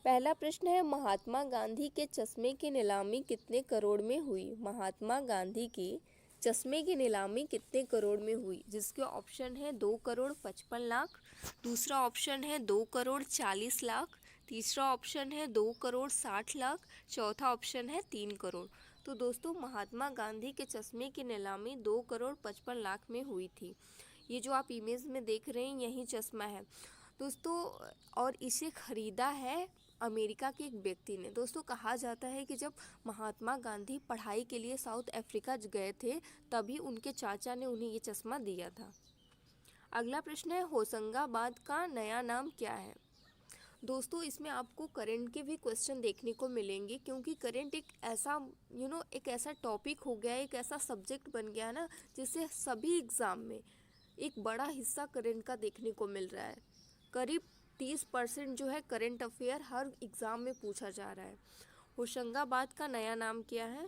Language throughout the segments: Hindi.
पहला प्रश्न है, महात्मा गांधी के चश्मे की नीलामी कितने करोड़ में हुई? महात्मा गांधी की चश्मे की नीलामी कितने करोड़ में हुई? जिसके ऑप्शन है 2 करोड़ 55 लाख, दूसरा ऑप्शन है 2 करोड़ 40 लाख, तीसरा ऑप्शन है 2 करोड़ 60 लाख, चौथा ऑप्शन है 3 करोड़। तो दोस्तों महात्मा गांधी के चश्मे की नीलामी 2 करोड़ 55 लाख में हुई थी। ये जो आप इमेज में देख रहे हैं यही चश्मा है दोस्तों, और इसे खरीदा है अमेरिका के एक व्यक्ति ने। दोस्तों कहा जाता है कि जब महात्मा गांधी पढ़ाई के लिए साउथ अफ्रीका गए थे तभी उनके चाचा ने उन्हें ये चश्मा दिया था। अगला प्रश्न है, होशंगाबाद का नया नाम क्या है? दोस्तों इसमें आपको करंट के भी क्वेश्चन देखने को मिलेंगे, क्योंकि करंट एक ऐसा एक ऐसा टॉपिक हो गया है, एक ऐसा सब्जेक्ट बन गया है ना, जिससे सभी एग्ज़ाम में एक बड़ा हिस्सा करंट का देखने को मिल रहा है। करीब 30% जो है करंट अफेयर हर एग्ज़ाम में पूछा जा रहा है। होशंगाबाद का नया नाम क्या है?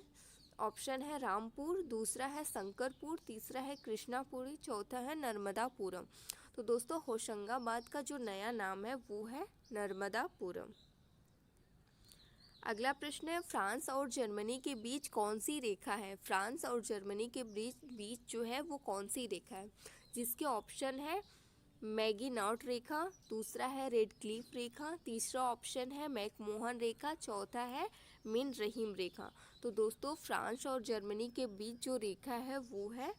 ऑप्शन है रामपुर, दूसरा है शंकरपुर, तीसरा है कृष्णापुरी, चौथा है नर्मदापुरम। तो दोस्तों होशंगाबाद का जो नया नाम है वो है नर्मदापुरम। अगला प्रश्न है, फ्रांस और जर्मनी के बीच कौन सी रेखा है? फ्रांस और जर्मनी के बीच जो है वो कौन सी रेखा है? जिसके ऑप्शन है मैगीनॉट रेखा, दूसरा है रेड क्लिफ रेखा, तीसरा ऑप्शन है मैकमोहन रेखा, चौथा है मिन रहीम रेखा। तो दोस्तों फ्रांस और जर्मनी के बीच जो रेखा है वो है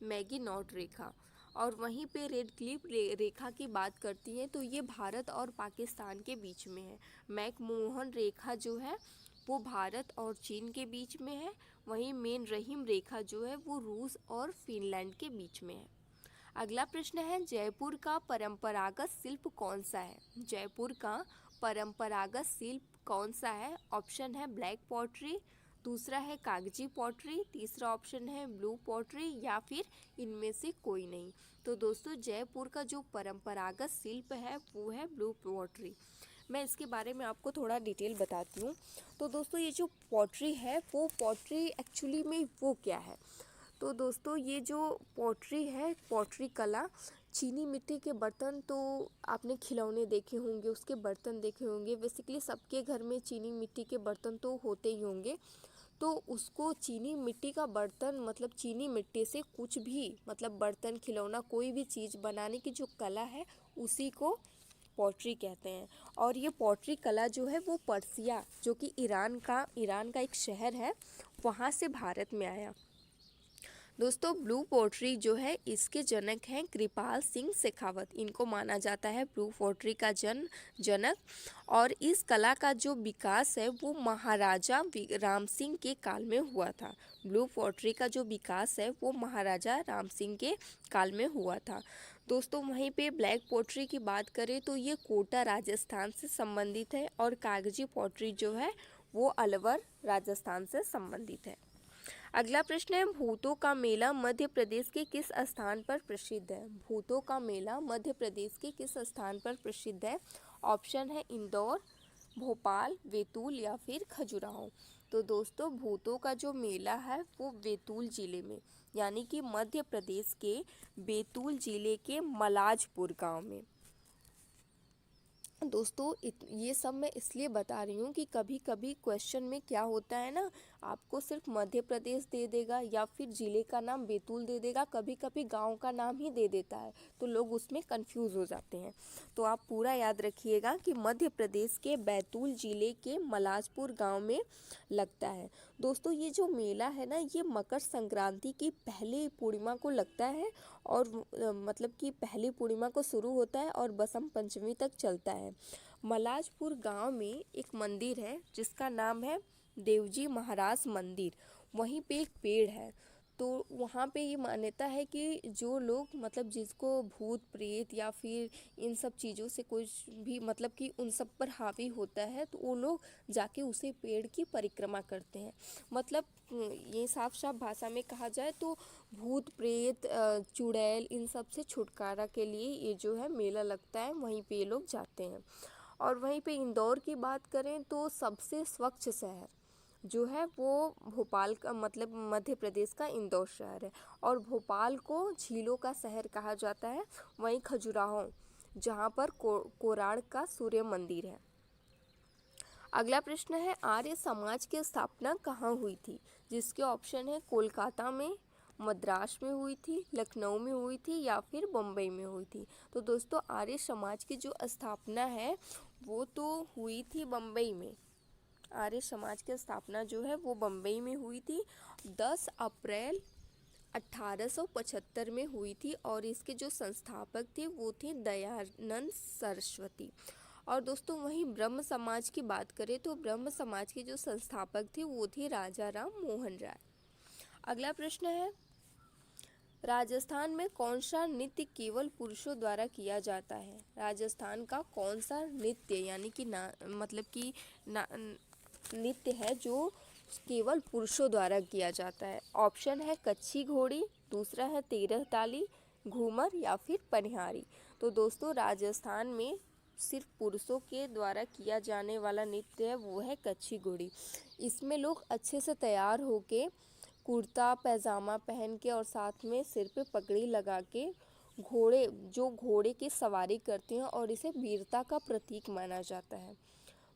मैगीनॉट रेखा। और वहीं पे रेड क्लिफ रेखा की बात करती है तो ये भारत और पाकिस्तान के बीच में है। मैकमोहन रेखा जो है वो भारत और चीन के बीच में है। वहीं मिन रहीम रेखा जो है वो रूस और फिनलैंड के बीच में है। अगला प्रश्न है, जयपुर का परंपरागत शिल्प कौन सा है? जयपुर का परंपरागत शिल्प कौन सा है? ऑप्शन है ब्लैक पॉटरी, दूसरा है कागजी पॉटरी, तीसरा ऑप्शन है ब्लू पॉटरी, या फिर इनमें से कोई नहीं। तो दोस्तों जयपुर का जो परंपरागत शिल्प है वो है ब्लू पॉटरी। मैं इसके बारे में आपको थोड़ा डिटेल बताती हूँ। तो दोस्तों ये जो पॉटरी है वो पॉटरी एक्चुअली में वो क्या है? तो दोस्तों ये जो पॉटरी है, पॉटरी कला, चीनी मिट्टी के बर्तन, तो आपने खिलौने देखे होंगे, उसके बर्तन देखे होंगे, बेसिकली सबके घर में चीनी मिट्टी के बर्तन तो होते ही होंगे। तो उसको चीनी मिट्टी का बर्तन मतलब चीनी मिट्टी से कुछ भी मतलब बर्तन खिलौना कोई भी चीज़ बनाने की जो कला है उसी को पॉटरी कहते हैं। और ये पॉटरी कला जो है वो पर्सिया जो कि ईरान का एक शहर है वहाँ से भारत में आया। दोस्तों ब्लू पोट्री जो है इसके जनक हैं कृपाल सिंह शेखावत। इनको माना जाता है ब्लू पोट्री का जनक। और इस कला का जो विकास है वो महाराजा राम सिंह के काल में हुआ था। ब्लू पोट्री का जो विकास है वो महाराजा राम सिंह के काल में हुआ था। दोस्तों वहीं पे ब्लैक पोट्री की बात करें तो ये कोटा राजस्थान से संबंधित है, और कागजी पोट्री जो है वो अलवर राजस्थान से संबंधित है। अगला प्रश्न है, भूतों का मेला मध्य प्रदेश के किस स्थान पर प्रसिद्ध है? भूतों का मेला मध्य प्रदेश के किस स्थान पर प्रसिद्ध है? ऑप्शन है इंदौर, भोपाल, बैतूल या फिर खजुराहो। तो दोस्तों भूतों का जो मेला है वो बैतूल जिले में यानी कि मध्य प्रदेश के बैतूल जिले के मलाजपुर गांव में। दोस्तों ये सब मैं इसलिए बता रही हूँ कि कभी कभी क्वेश्चन में क्या होता है ना, आपको सिर्फ मध्य प्रदेश दे देगा या फिर ज़िले का नाम बैतूल दे देगा, कभी कभी गांव का नाम ही दे देता है तो लोग उसमें कंफ्यूज हो जाते हैं। तो आप पूरा याद रखिएगा कि मध्य प्रदेश के बैतूल ज़िले के मलाजपुर गाँव में लगता है। दोस्तों ये जो मेला है ना ये मकर संक्रांति की पहली पूर्णिमा को लगता है, और मतलब कि पहली पूर्णिमा को शुरू होता है और बसंत पंचमी तक चलता है। मलाजपुर गांव में एक मंदिर है जिसका नाम है देवजी महाराज मंदिर। वहीं पे एक पेड़ है, तो वहाँ पे ये मान्यता है कि जो लोग मतलब जिसको भूत प्रेत या फिर इन सब चीज़ों से कुछ भी मतलब कि उन सब पर हावी होता है तो वो लोग जाके उसे पेड़ की परिक्रमा करते हैं। मतलब ये साफ साफ भाषा में कहा जाए तो भूत प्रेत चुड़ैल इन सब से छुटकारा के लिए ये जो है मेला लगता है, वहीं पे ये लोग जाते हैं। और वहीं पे इंदौर की बात करें तो सबसे स्वच्छ शहर जो है वो भोपाल का मतलब मध्य प्रदेश का इंदौर शहर है, और भोपाल को झीलों का शहर कहा जाता है। वहीं खजुराहो जहाँ पर कोराड़ का सूर्य मंदिर है। अगला प्रश्न है आर्य समाज की स्थापना कहाँ हुई थी, जिसके ऑप्शन है कोलकाता में, मद्रास में हुई थी, लखनऊ में हुई थी या फिर बम्बई में हुई थी। तो दोस्तों आर्य समाज की जो स्थापना है वो तो हुई थी बम्बई में। आर्य समाज की स्थापना जो है वो बम्बई में हुई थी 10 अप्रैल 1875 में हुई थी और इसके जो संस्थापक थे वो थे दयानंद सरस्वती। और दोस्तों वहीं ब्रह्म समाज की बात करें तो ब्रह्म समाज के जो संस्थापक थे वो थे राजा राम मोहन राय। अगला प्रश्न है राजस्थान में कौन सा नृत्य केवल पुरुषों द्वारा किया जाता है। राजस्थान का कौन सा नृत्य यानी कि नृत्य है जो केवल पुरुषों द्वारा किया जाता है। ऑप्शन है कच्छी घोड़ी, दूसरा है तेरह ताली, घूमर या फिर पनिहारी। तो दोस्तों राजस्थान में सिर्फ पुरुषों के द्वारा किया जाने वाला नृत्य है वो है कच्छी घोड़ी। इसमें लोग अच्छे से तैयार होके कुर्ता पैजामा पहन के और साथ में सिर पे पगड़ी लगा के घोड़े की सवारी करते हैं और इसे वीरता का प्रतीक माना जाता है।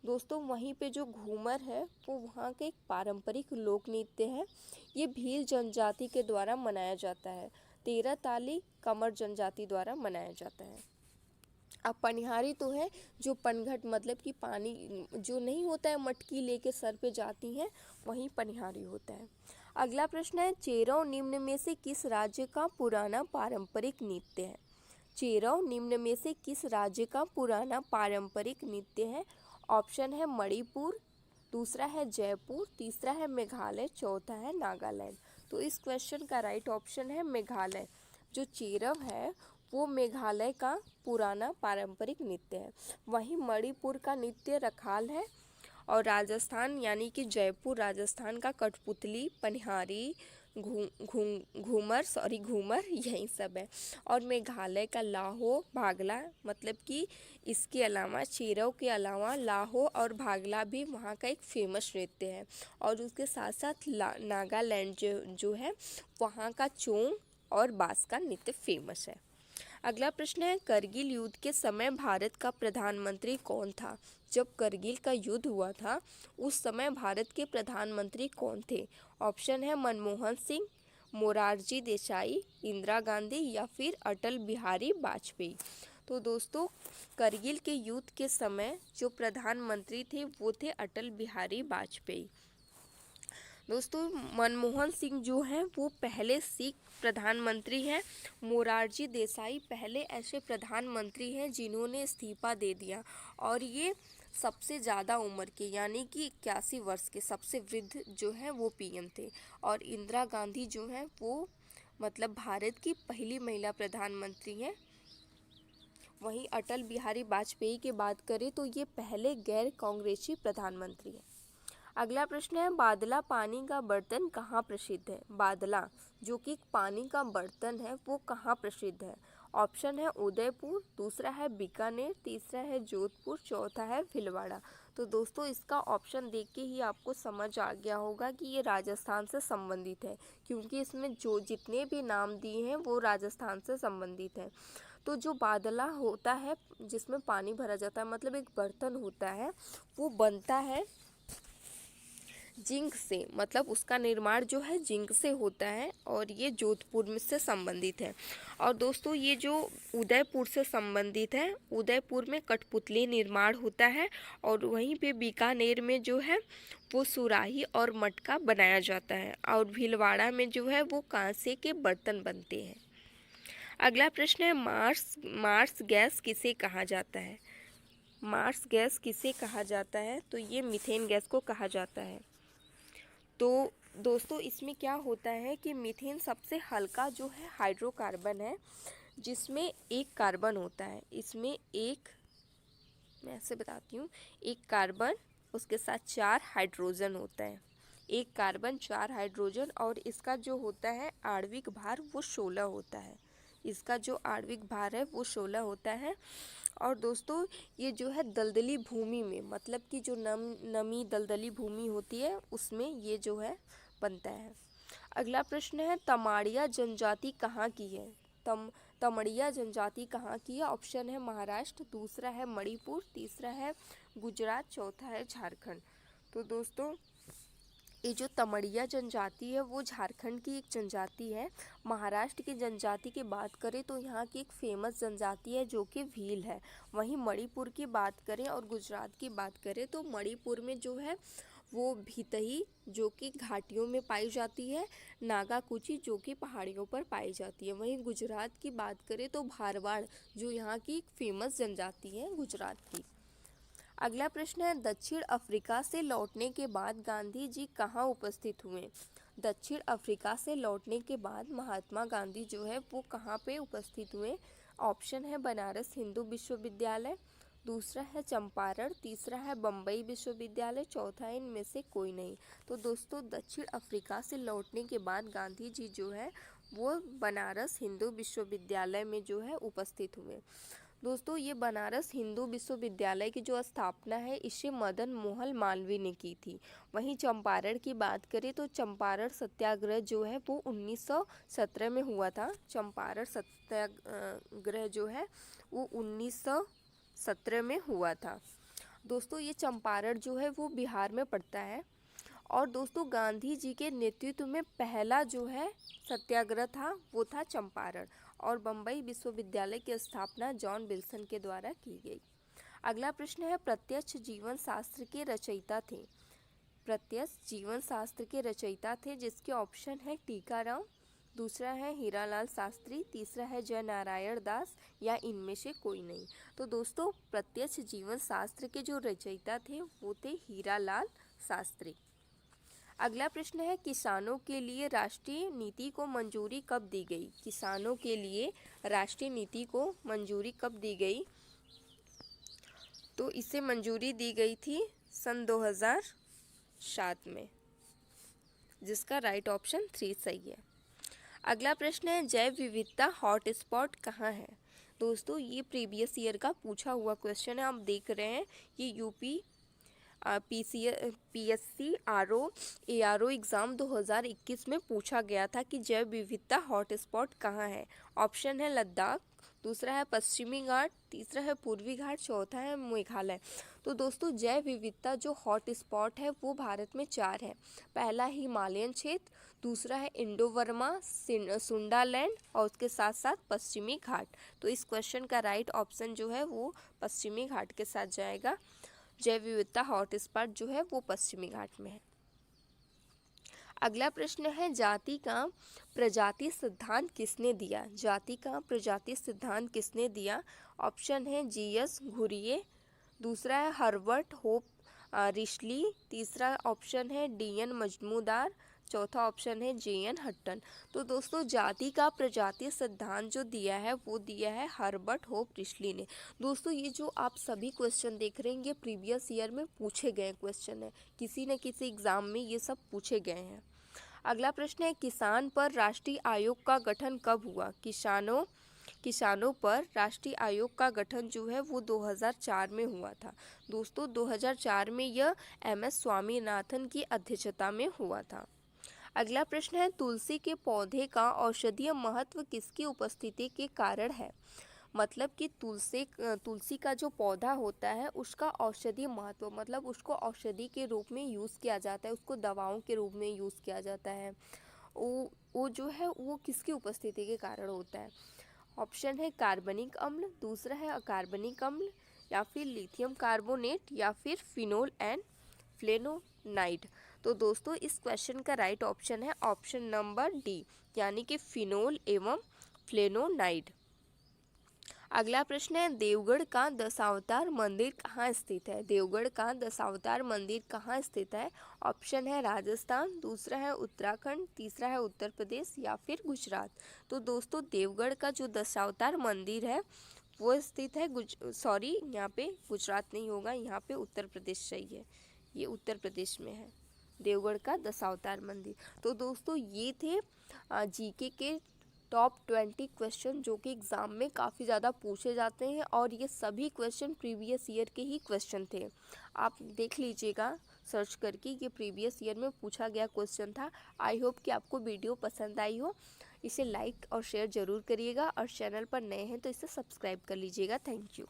दोस्तों वहीं पे जो घूमर है वो वहाँ के एक पारंपरिक लोक नृत्य है। ये भील जनजाति के द्वारा मनाया जाता है। तेरह ताली कमर जनजाति द्वारा मनाया जाता है। अब पनिहारी तो है जो पनघट मतलब कि पानी जो नहीं होता है मटकी लेके सर पे जाती हैं वहीं पनिहारी होता है। अगला प्रश्न है चेरौ निम्न में से किस राज्य का पुराना पारंपरिक नृत्य है। चेरौ निम्न में से किस राज्य का पुराना पारंपरिक नृत्य है। ऑप्शन है मणिपुर, दूसरा है जयपुर, तीसरा है मेघालय, चौथा है नागालैंड। तो इस क्वेश्चन का राइट ऑप्शन है मेघालय। जो चेरव है वो मेघालय का पुराना पारंपरिक नृत्य है। वहीं मणिपुर का नृत्य रखाल है और राजस्थान यानी कि जयपुर राजस्थान का कठपुतली, पनिहारी, घूमर यही सब है। और मेघालय का लाहो भागला मतलब कि इसके अलावा चेरव के अलावा लाहो और भागला भी वहाँ का एक फेमस नृत्य है। और उसके साथ साथ नागालैंड जो है वहाँ का चोंग और बास का नृत्य फेमस है। अगला प्रश्न है करगिल युद्ध के समय भारत का प्रधानमंत्री कौन था। जब करगिल का युद्ध हुआ था उस समय भारत के प्रधानमंत्री कौन थे। ऑप्शन है मनमोहन सिंह, मोरारजी देसाई, इंदिरा गांधी या फिर अटल बिहारी वाजपेयी। तो दोस्तों करगिल के युद्ध के समय जो प्रधानमंत्री थे वो थे अटल बिहारी वाजपेयी। दोस्तों मनमोहन सिंह जो हैं वो पहले सिख प्रधानमंत्री हैं। मोरारजी देसाई पहले ऐसे प्रधानमंत्री हैं जिन्होंने इस्तीफा दे दिया और ये सबसे ज़्यादा उम्र के यानी कि 81 वर्ष के सबसे वृद्ध जो है वो पीएम थे। और इंदिरा गांधी जो हैं वो मतलब भारत की पहली महिला प्रधानमंत्री हैं। वहीं अटल बिहारी वाजपेयी की बात करें तो ये पहले गैर कांग्रेसी प्रधानमंत्री हैं। अगला प्रश्न है बादला पानी का बर्तन कहाँ प्रसिद्ध है। बादला जो कि पानी का बर्तन है वो कहाँ प्रसिद्ध है। ऑप्शन है उदयपुर, दूसरा है बीकानेर, तीसरा है जोधपुर, चौथा है भीलवाड़ा। तो दोस्तों इसका ऑप्शन देख के ही आपको समझ आ गया होगा कि ये राजस्थान से संबंधित है क्योंकि इसमें जो जितने भी नाम दिए हैं वो राजस्थान से संबंधित हैं। तो जो बादला होता है जिसमें पानी भरा जाता है मतलब एक बर्तन होता है वो बनता है जिंक से मतलब उसका निर्माण जो है जिंक से होता है और ये जोधपुर में से संबंधित है। और दोस्तों ये जो उदयपुर से संबंधित है उदयपुर में कठपुतली निर्माण होता है और वहीं पे बीकानेर में जो है वो सुराही और मटका बनाया जाता है और भीलवाड़ा में जो है वो कांसे के बर्तन बनते हैं। अगला प्रश्न है मार्स गैस किसे कहा जाता है। मार्स गैस किसे कहा जाता है तो ये मीथेन गैस को कहा जाता है। तो दोस्तों इसमें क्या होता है कि मीथेन सबसे हल्का जो है हाइड्रोकार्बन है जिसमें एक कार्बन होता है। इसमें मैं ऐसे बताती हूँ, एक कार्बन उसके साथ 4 हाइड्रोजन होता है। एक कार्बन 4 हाइड्रोजन और इसका जो होता है आणविक भार वो 16 होता है। इसका जो आणविक भार है वो 16 होता है। और दोस्तों ये जो है दलदली भूमि में मतलब कि जो नमी दलदली भूमि होती है उसमें ये जो है बनता है। अगला प्रश्न है तमाड़िया जनजाति कहाँ की है। तमड़िया जनजाति कहाँ की है? ऑप्शन है महाराष्ट्र, दूसरा है मणिपुर, तीसरा है गुजरात, चौथा है झारखंड। तो दोस्तों ये जो तमड़िया जनजाति है वो झारखंड की एक जनजाति है। महाराष्ट्र की जनजाति की बात करें तो यहाँ की एक फेमस जनजाति है जो कि भील है। वहीं मणिपुर की बात करें और गुजरात की बात करें तो मणिपुर में जो है वो भीतही जो कि घाटियों में पाई जाती है, नागा कुची जो कि पहाड़ियों पर पाई जाती है। वहीं गुजरात की बात करें तो भारवाड़ जो यहाँ की एक फेमस जनजाति है गुजरात की। अगला प्रश्न है, दक्षिण अफ्रीका से लौटने के बाद गांधी जी कहाँ उपस्थित हुए? दक्षिण अफ्रीका से लौटने के बाद महात्मा गांधी जो है वो कहाँ पे उपस्थित हुए? ऑप्शन है बनारस हिंदू विश्वविद्यालय, दूसरा है चंपारण, तीसरा है बम्बई विश्वविद्यालय, चौथा है इनमें से कोई नहीं। तो दोस्तों दक्षिण अफ्रीका से लौटने के बाद गांधी जी जो है वो बनारस हिंदू विश्वविद्यालय में जो है उपस्थित हुए। दोस्तों ये बनारस हिंदू विश्वविद्यालय की जो स्थापना है इसे मदन मोहन मालवीय ने की थी। वहीं चंपारण की बात करें तो चंपारण सत्याग्रह जो है वो 1917 में हुआ था। चंपारण सत्याग्रह जो है वो 1917 में हुआ था। दोस्तों ये चंपारण जो है वो बिहार में पड़ता है। और दोस्तों गांधी जी के नेतृत्व में पहला जो है सत्याग्रह था वो था चंपारण, और बम्बई विश्वविद्यालय की स्थापना जॉन विल्सन के द्वारा की गई। अगला प्रश्न है, प्रत्यक्ष जीवन शास्त्र के रचयिता थे? प्रत्यक्ष जीवन शास्त्र के रचयिता थे जिसके ऑप्शन है टीकाराम, दूसरा है हीरालाल शास्त्री, तीसरा है जय नारायण दास, या इनमें से कोई नहीं। तो दोस्तों प्रत्यक्ष जीवन शास्त्र के जो रचयिता थे वो थे हीरालाल शास्त्री। अगला प्रश्न है, किसानों के लिए राष्ट्रीय नीति को मंजूरी कब दी गई? किसानों के लिए राष्ट्रीय नीति को मंजूरी कब दी गई? तो इसे मंजूरी दी गई थी सन 2007 में, जिसका राइट ऑप्शन 3 सही है। अगला प्रश्न है, जैव विविधता हॉटस्पॉट कहाँ है? दोस्तों ये प्रीवियस ईयर का पूछा हुआ क्वेश्चन है। आप देख रहे हैं ये यूपी PSC ARO एग्ज़ाम 2021 में पूछा गया था कि जैव विविधता हॉटस्पॉट कहाँ है। ऑप्शन है लद्दाख, दूसरा है पश्चिमी घाट, तीसरा है पूर्वी घाट, चौथा है मेघालय। तो दोस्तों जैव विविधता जो हॉटस्पॉट है वो भारत में 4 है। पहला हिमालयन क्षेत्र, दूसरा है इंडो बर्मा सुंडालैंड, और उसके साथ साथ पश्चिमी घाट। तो इस क्वेश्चन का राइट ऑप्शन जो है वो पश्चिमी घाट के साथ जाएगा। जैव विविधता हॉटस्पॉट जो है वो पश्चिमी घाट में है। अगला प्रश्न है, जाति का प्रजाति सिद्धांत किसने दिया? जाति का प्रजाति सिद्धांत किसने दिया? ऑप्शन है GS घुरिये, दूसरा है हर्बर्ट होप रिशली, तीसरा ऑप्शन है DN मजमूदार, चौथा ऑप्शन है JN हट्टन। तो दोस्तों जाति का प्रजाति सिद्धांत जो दिया है वो दिया है हर्बर्ट होप रिशली ने। दोस्तों ये जो आप सभी क्वेश्चन देख रहे हैं ये प्रीवियस ईयर में पूछे गए क्वेश्चन है, किसी न किसी एग्जाम में ये सब पूछे गए हैं। अगला प्रश्न है, किसान पर राष्ट्रीय आयोग का गठन कब हुआ? किसानों पर राष्ट्रीय आयोग का गठन जो है वो 2004 में हुआ था। दोस्तों 2004 में यह MS स्वामीनाथन की अध्यक्षता में हुआ था। अगला प्रश्न है, तुलसी के पौधे का औषधीय महत्व किसकी उपस्थिति के कारण है? मतलब कि तुलसी का जो पौधा होता है उसका औषधीय महत्व, मतलब उसको औषधि के रूप में यूज़ किया जाता है, उसको दवाओं के रूप में यूज़ किया जाता है। वो जो है वो किसकी उपस्थिति के कारण होता है? ऑप्शन है कार्बनिक अम्ल, दूसरा है अकार्बनिक अम्ल, या फिर लिथियम कार्बोनेट, या फिर फिनोल एंड फ्लेवोनाइड। तो दोस्तों इस क्वेश्चन का राइट ऑप्शन है ऑप्शन नंबर डी, यानी कि फिनोल एवं फ्लेवोनाइड। अगला प्रश्न है, देवगढ़ का दशावतार मंदिर कहाँ स्थित है? देवगढ़ का दशावतार मंदिर कहाँ स्थित है? ऑप्शन है राजस्थान, दूसरा है उत्तराखंड, तीसरा है उत्तर प्रदेश, या फिर गुजरात। तो दोस्तों देवगढ़ का जो दशावतार मंदिर है वो स्थित है यहाँ पे गुजरात नहीं होगा, यहाँ पे उत्तर प्रदेश सही है, ये उत्तर प्रदेश में है देवगढ़ का दशावतार मंदिर। तो दोस्तों ये थे GK के टॉप 20 क्वेश्चन जो कि एग्ज़ाम में काफ़ी ज़्यादा पूछे जाते हैं और ये सभी क्वेश्चन प्रीवियस ईयर के ही क्वेश्चन थे। आप देख लीजिएगा सर्च करके, ये प्रीवियस ईयर में पूछा गया क्वेश्चन था। आई होप कि आपको वीडियो पसंद आई हो। इसे लाइक और शेयर ज़रूर करिएगा और चैनल पर नए हैं तो इसे सब्सक्राइब कर लीजिएगा। Thank you.